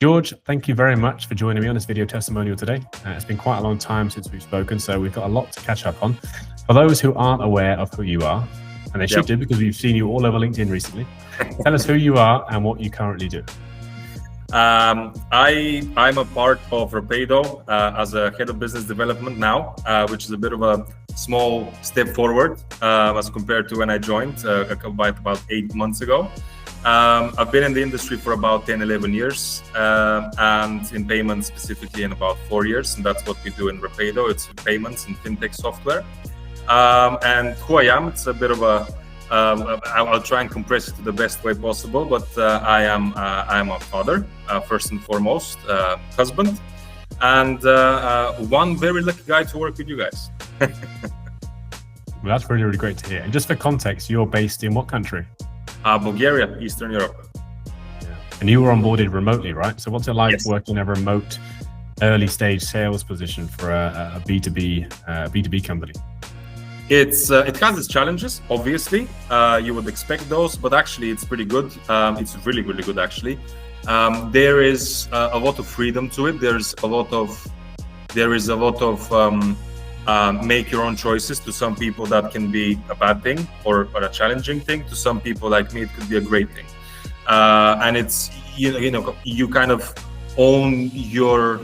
George, thank you very much for joining me on this video testimonial today. It's been quite a long time since we've spoken, so we've got a lot to catch up on. For those who aren't aware of who you are, and they should do because we've seen you all over LinkedIn recently, tell us who you are and what you currently do. I'm a part of Rapaydo as a head of business development now, which is a bit of a small step forward as compared to when I joined about 8 months ago. I've been in the industry for about 10, 11 years, and in payments specifically in about 4 years, and that's what we do in Rapaydo. It's payments and fintech software. And who I am, it's a bit of a, I'll try and compress it to the best way possible, but I am a father, first and foremost, husband, and one very lucky guy to work with you guys. Well, that's really, really great to hear. And just for context, you're based in what country? Bulgaria, Eastern Europe. Yeah. And you were onboarded remotely, right? So what's it like working in a remote early stage sales position for a B2B company? It has its challenges, obviously. You would expect those, but actually it's pretty good. It's really, really good, actually. There is a lot of freedom to it. There is a lot of make your own choices. To some people that can be a bad thing or a challenging thing. To some people like me, it could be a great thing. And it's, you kind of own your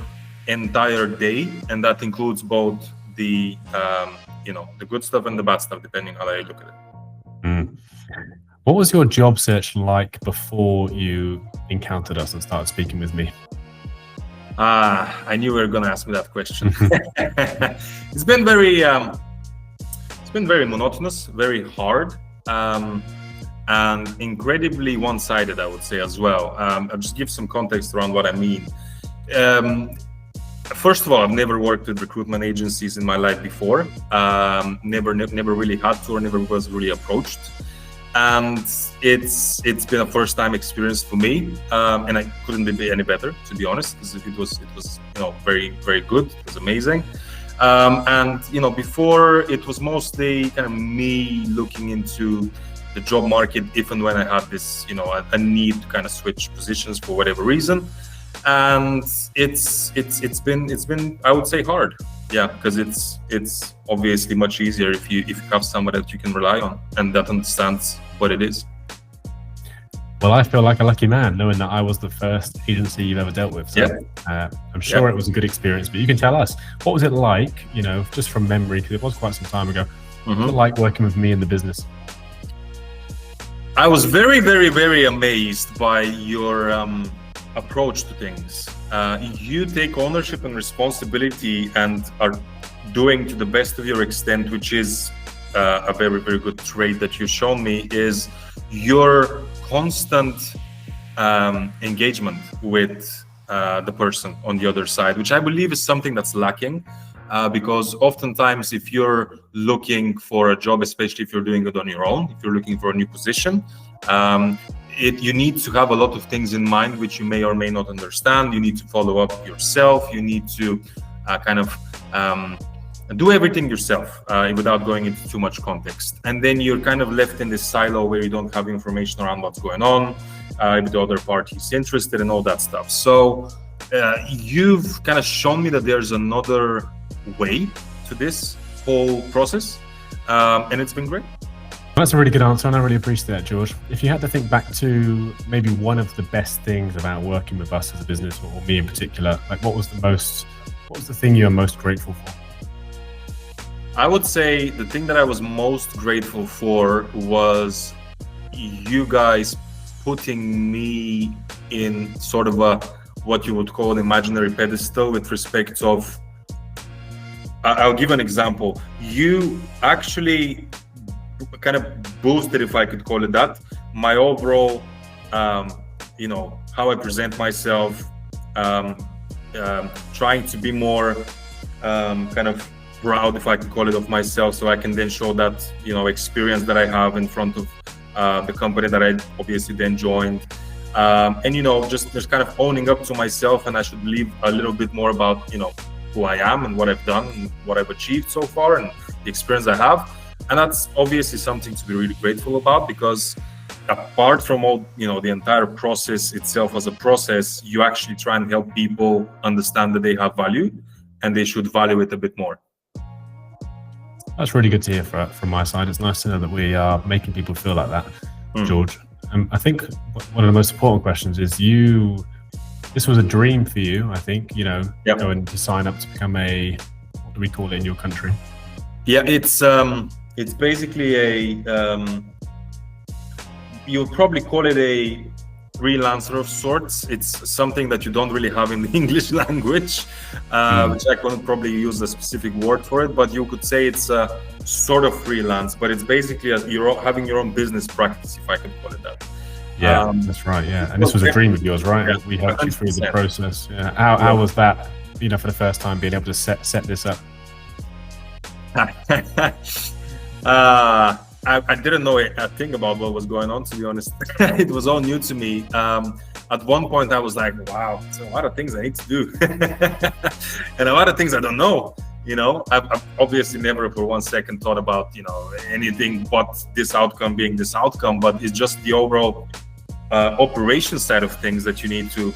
entire day, and that includes both the the good stuff and the bad stuff, depending how you look at it. What was your job search like before you encountered us and started speaking with me? I knew you were going to ask me that question. It's been very monotonous, very hard, and incredibly one-sided, I would say as well. I'll just give some context around what I mean. First of all, I've never worked with recruitment agencies in my life before. Never really had to, or never was really approached. And it's been a first-time experience for me, and I couldn't be any better, to be honest, because it was very, very good. It was amazing. And before, it was mostly kind of me looking into the job market if and when I had this a need to kind of switch positions for whatever reason. And it's been I would say hard, because it's obviously much easier if you have someone that you can rely on and that understands what it is. Well, I feel like a lucky man knowing that I was the first agency you've ever dealt with. So I'm sure it was a good experience, but you can tell us, what was it like, just from memory, because it was quite some time ago, what was it like working with me in the business? I was very, very, very amazed by your approach to things. You take ownership and responsibility and are doing to the best of your extent, which is a very, very good trait that you've shown me, is your constant engagement with the person on the other side, which I believe is something that's lacking, because oftentimes if you're looking for a job, especially if you're doing it on your own, if you're looking for a new position, you need to have a lot of things in mind which you may or may not understand. You need to follow up yourself. You need to do everything yourself without going into too much context. And then you're kind of left in this silo where you don't have information around what's going on, if the other party is interested and all that stuff. So you've kind of shown me that there's another way to this whole process, and it's been great. That's a really good answer, and I really appreciate that, George. If you had to think back to maybe one of the best things about working with us as a business, or me in particular, like what was the thing you're most grateful for? I would say the thing that I was most grateful for was you guys putting me in sort of what you would call an imaginary pedestal with respect of, I'll give an example. You actually kind of boosted, if I could call it that, my overall, how I present myself, trying to be more kind of proud, if I could call it, of myself, so I can then show that experience that I have in front of the company that I obviously then joined, and just kind of owning up to myself, and I should believe a little bit more about who I am and what I've done and what I've achieved so far and the experience I have. And that's obviously something to be really grateful about, because apart from all, the entire process itself as a process, you actually try and help people understand that they have value and they should value it a bit more. That's really good to hear from my side. It's nice to know that we are making people feel like that, George. I think one of the most important questions is this was a dream for you, I think, going to sign up to become what do we call it in your country? Yeah, it's basically you would probably call it a freelancer of sorts. It's something that you don't really have in the English language, which I couldn't probably use a specific word for it, but you could say it's a sort of freelance, but it's basically you're having your own business practice, if I can call it that. Yeah, that's right. Yeah, and this was a dream of yours, right? Yeah, we helped you through the process. Yeah. How was that? For the first time, being able to set this up. I didn't know a thing about what was going on, to be honest. It was all new to me. At one point, I was like, wow, there's a lot of things I need to do. And a lot of things I don't know. I've obviously never for 1 second thought about, anything but this outcome being this outcome, but it's just the overall operation side of things that you need to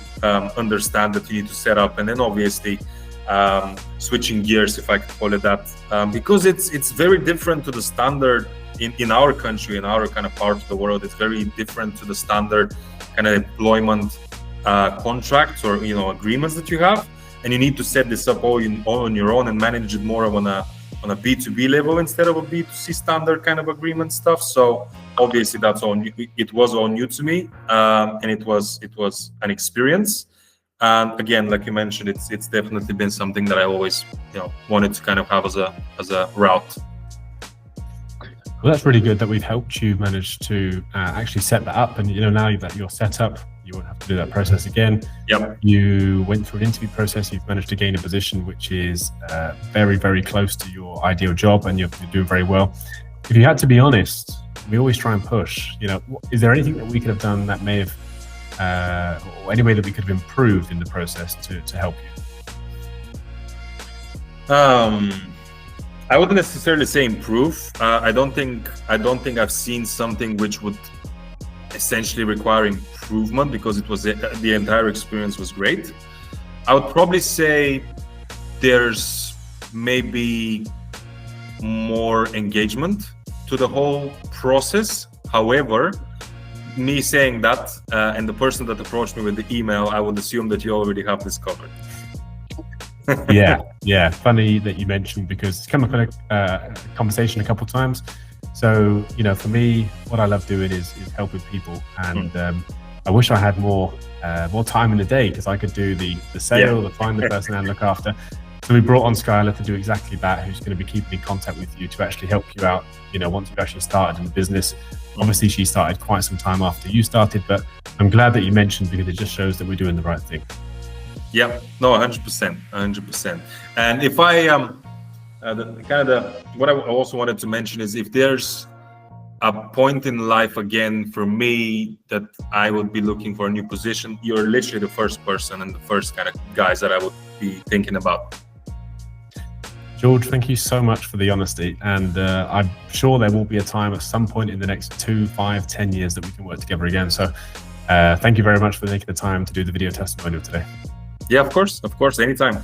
understand, that you need to set up. And then obviously switching gears, if I could call it that, because it's very different to the standard in our country, in our kind of part of the world. It's very different to the standard kind of employment contracts or agreements that you have, and you need to set this up all on your own and manage it more on a B2B level instead of a B2C standard kind of agreement stuff. So obviously it was all new to me, and it was an experience. And again, like you mentioned, it's definitely been something that I always wanted to kind of have as a route. Well, that's really good that we've helped you manage to actually set that up. And now that you're set up, you won't have to do that process again. Yep. You went through an interview process. You've managed to gain a position which is very, very close to your ideal job, and you're doing very well. If you had to be honest, we always try and push. Is there anything that we could have done that may have, or any way that we could have improved in the process to help you? I wouldn't necessarily say improve. I don't think I've seen something which would essentially require improvement, because it was the entire experience was great. I would probably say there's maybe more engagement to the whole process. However, me saying that and the person that approached me with the email, I would assume that you already have this covered. Yeah. Funny that you mentioned, because it's come up in a conversation a couple of times. So, for me, what I love doing is helping people, and I wish I had more time in the day, because I could do the sale, the find the person and look after. So we brought on Skylar to do exactly that, who's going to be keeping in contact with you to actually help you out, once you've actually started in the business. Obviously, she started quite some time after you started, but I'm glad that you mentioned, because it just shows that we're doing the right thing. Yeah, no, 100%. And if I what I also wanted to mention is, if there's a point in life again for me that I would be looking for a new position, you're literally the first person and the first kind of guys that I would be thinking about. George, thank you so much for the honesty, and I'm sure there will be a time at some point in the next 2, 5, 10 years that we can work together again. So thank you very much for taking the time to do the video testimonial today. Yeah, of course, anytime.